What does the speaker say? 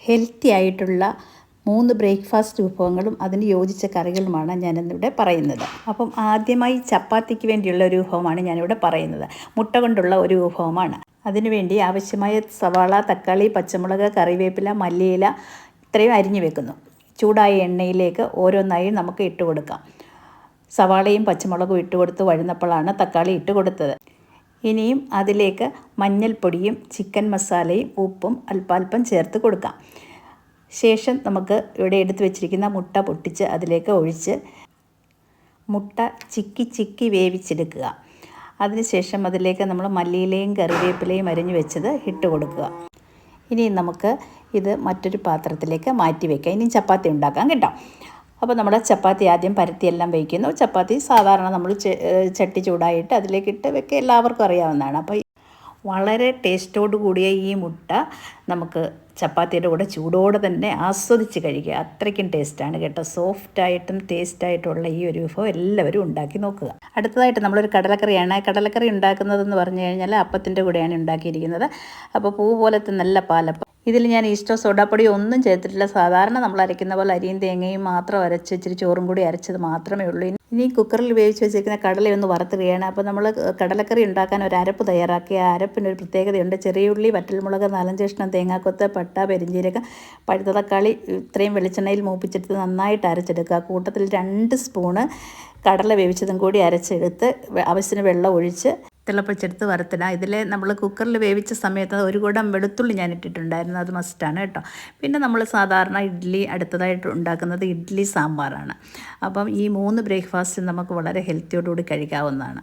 Healthy ആയിട്ടുള്ള 3 breakfast വിഭവങ്ങളും അതിന് യോജിച്ച കറികളുമാണ് ഞാനിന്നിവിടെ പറയുന്നത്. അപ്പം ആദ്യമായി ചപ്പാത്തിക്ക് വേണ്ടിയുള്ള ഒരു വിഭവമാണ് ഞാനിവിടെ പറയുന്നത്. മുട്ട കൊണ്ടുള്ള ഒരു വിഭവമാണ്. അതിനുവേണ്ടി ആവശ്യമായ സവാള, തക്കാളി, പച്ചമുളക്, കറിവേപ്പില, മല്ലിയില ഇത്രയും അരിഞ്ഞു വെക്കുന്നു. ചൂടായ എണ്ണയിലേക്ക് ഓരോന്നായി നമുക്ക് ഇട്ട് കൊടുക്കാം. സവാളയും പച്ചമുളകും ഇട്ട് കൊടുത്ത് വഴുന്നപ്പോഴാണ് തക്കാളി ഇട്ട് കൊടുത്തത്. ഇനിയും അതിലേക്ക് മഞ്ഞൾപ്പൊടിയും ചിക്കൻ മസാലയും ഉപ്പും അല്പാൽപ്പം ചേർത്ത് കൊടുക്കാം. ശേഷം നമുക്ക് ഇവിടെ എടുത്ത് വെച്ചിരിക്കുന്ന മുട്ട പൊട്ടിച്ച് അതിലേക്ക് ഒഴിച്ച് മുട്ട ചിക്കി വേവിച്ചെടുക്കുക. അതിനുശേഷം അതിലേക്ക് നമ്മൾ മല്ലിയിലയും കറിവേപ്പിലയും അരിഞ്ഞു വെച്ചത് ഇട്ട് കൊടുക്കുക. ഇനി നമുക്ക് ഇത് മറ്റൊരു പാത്രത്തിലേക്ക് മാറ്റി വയ്ക്കാം. ഇനി ചപ്പാത്തി ഉണ്ടാക്കാം കേട്ടോ. അപ്പോൾ നമ്മുടെ ചപ്പാത്തി ആദ്യം പരത്തിയെല്ലാം വയ്ക്കുന്നു. ചപ്പാത്തി സാധാരണ നമ്മൾ ചട്ടി ചൂടായിട്ട് അതിലേക്കിട്ട് വെക്കുക, എല്ലാവർക്കും അറിയാവുന്നതാണ്. അപ്പോൾ വളരെ ടേസ്റ്റോട് കൂടിയ ഈ മുട്ട നമുക്ക് ചപ്പാത്തിയുടെ കൂടെ ചൂടോടെ തന്നെ ആസ്വദിച്ച് കഴിക്കുക. അത്രയ്ക്കും ടേസ്റ്റാണ് കേട്ടോ. സോഫ്റ്റായിട്ടും ടേസ്റ്റായിട്ടുള്ള ഈ ഒരു വിഭവം എല്ലാവരും ഉണ്ടാക്കി നോക്കുക. അടുത്തതായിട്ട് നമ്മളൊരു കടലക്കറിയാണ്. കടലക്കറി ഉണ്ടാക്കുന്നതെന്ന് പറഞ്ഞു കഴിഞ്ഞാൽ അപ്പത്തിൻ്റെ കൂടെയാണ് ഉണ്ടാക്കിയിരിക്കുന്നത്. അപ്പോൾ പൂ പോലത്തെ നല്ല പാലപ്പം. ഇതിൽ ഞാൻ ഈസ്റ്റോ സോഡാപ്പൊടി ഒന്നും ചേർത്തിട്ടില്ല. സാധാരണ നമ്മൾ അരയ്ക്കുന്ന പോലെ അരിയും തേങ്ങയും മാത്രം അരച്ച് ഇച്ചിരി ചോറും കൂടി അരച്ചത് മാത്രമേ ഉള്ളൂ. ഇനി കുക്കറിൽ വേവിച്ച് വെച്ചിരിക്കുന്ന കടലയൊന്ന് വറുത്തിടുകയാണ്. അപ്പോൾ നമ്മൾ കടലക്കറി ഉണ്ടാക്കാൻ ഒരു അരപ്പ് തയ്യാറാക്കി. ആ അരപ്പിനൊരു പ്രത്യേകതയുണ്ട്. ചെറിയ ഉള്ളി, വറ്റൽമുളക്, 4-5 കഷ്ണം തേങ്ങാക്കൊത്ത്, പട്ട, പെരിഞ്ചീരകം, പഴുത്ത തക്കാളി ഇത്രയും വെളിച്ചെണ്ണയിൽ മൂപ്പിച്ചെടുത്ത് നന്നായിട്ട് അരച്ചെടുക്കുക. കൂട്ടത്തിൽ 2 സ്പൂണ് കടല വേവിച്ചതും കൂടി അരച്ചെടുത്ത് ആവശ്യത്തിന് വെള്ളം ഒഴിച്ച് തിളപ്പിച്ചെടുത്ത് വറുത്തിടാം. ഇതിൽ നമ്മൾ കുക്കറിൽ വേവിച്ച സമയത്ത് 1 കുടം വെളുത്തുള്ളി ഞാൻ ഇട്ടിട്ടുണ്ടായിരുന്നു. അത് മസ്റ്റാണ് കേട്ടോ. പിന്നെ നമ്മൾ സാധാരണ അടുത്തതായിട്ട് ഉണ്ടാക്കുന്നത് ഇഡ്ഡലി സാമ്പാറാണ്. അപ്പം ഈ 3 ബ്രേക്ക്ഫാസ്റ്റ് നമുക്ക് വളരെ ഹെൽത്തിയോടുകൂടി കഴിക്കാവുന്നതാണ്.